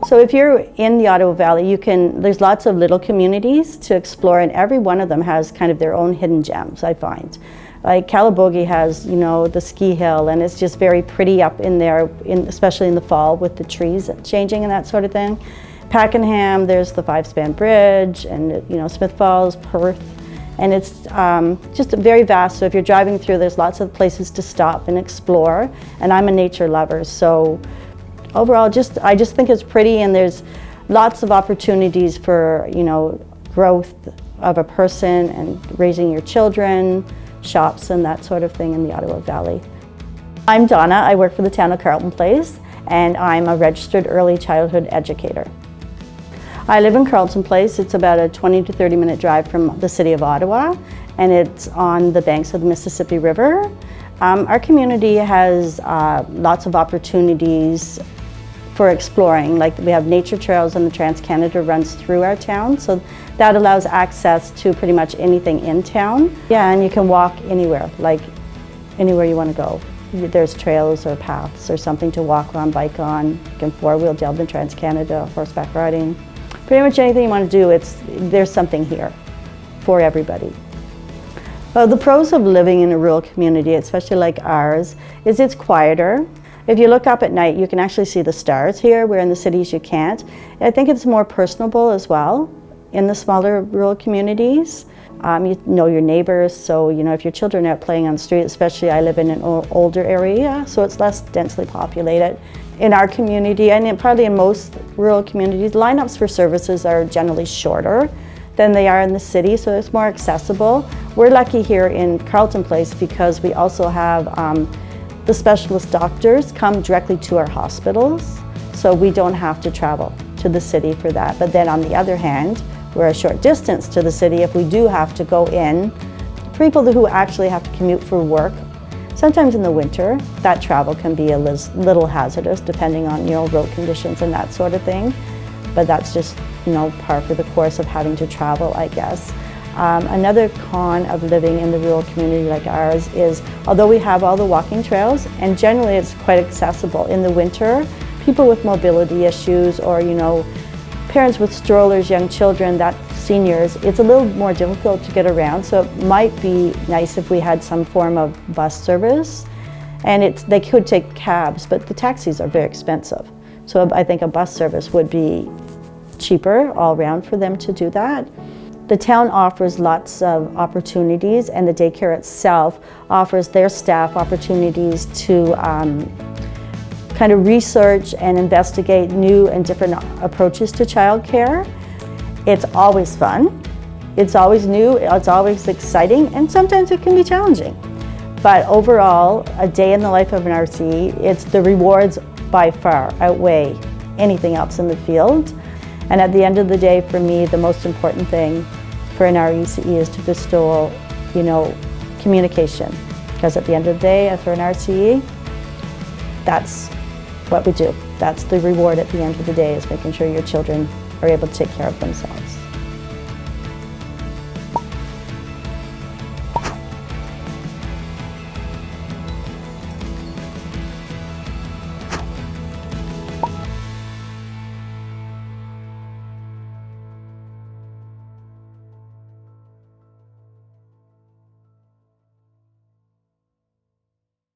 So if you're in the Ottawa Valley, there's lots of little communities to explore, and every one of them has kind of their own hidden gems, I find. Like Calabogie has, the ski hill, and it's just very pretty up in there, especially in the fall with the trees changing and that sort of thing. Pakenham, there's the five-span bridge, and Smith Falls, Perth, and it's just very vast. So if you're driving through, there's lots of places to stop and explore, and I'm a nature lover, so overall, I just think it's pretty, and there's lots of opportunities for, growth of a person and raising your children, shops and that sort of thing in the Ottawa Valley. I'm Donna. I work for the Town of Carleton Place, and I'm a registered early childhood educator. I live in Carleton Place. It's about a 20 to 30 minute drive from the city of Ottawa, and it's on the banks of the Mississippi River. Our community has lots of opportunities for exploring. Like, we have nature trails, and the Trans-Canada runs through our town, so that allows access to pretty much anything in town. Yeah, and you can walk anywhere, like anywhere you want to go. There's trails or paths or something to walk on, bike on. You can four-wheel delve in Trans-Canada, horseback riding. Pretty much anything you want to do, there's something here for everybody. Well, the pros of living in a rural community, especially like ours, is it's quieter. If you look up at night, you can actually see the stars here, where in the cities you can't. I think it's more personable as well in the smaller rural communities. You know your neighbors, so if your children are out playing on the street, especially I live in an older area, so it's less densely populated. In our community, and probably in most rural communities, lineups for services are generally shorter than they are in the city, so it's more accessible. We're lucky here in Carleton Place because we also have the specialist doctors come directly to our hospitals, so we don't have to travel to the city for that. But then on the other hand, we're a short distance to the city if we do have to go in. For people who actually have to commute for work, sometimes in the winter, that travel can be a little hazardous depending on road conditions and that sort of thing. But that's just par for the course of having to travel, I guess. Another con of living in the rural community like ours is, although we have all the walking trails, and generally it's quite accessible, in the winter, people with mobility issues or parents with strollers, young children, seniors, it's a little more difficult to get around, so it might be nice if we had some form of bus service. And they could take cabs, but the taxis are very expensive. So I think a bus service would be cheaper all around for them to do that. The town offers lots of opportunities, and the daycare itself offers their staff opportunities to kind of research and investigate new and different approaches to childcare. It's always fun, it's always new, it's always exciting, and sometimes it can be challenging. But overall, a day in the life of an RCE, the rewards by far outweigh anything else in the field. And at the end of the day, for me, the most important thing for an RECE is to bestow, communication. Because at the end of the day, for an RCE, that's what we do. That's the reward at the end of the day, is making sure your children are able to take care of themselves.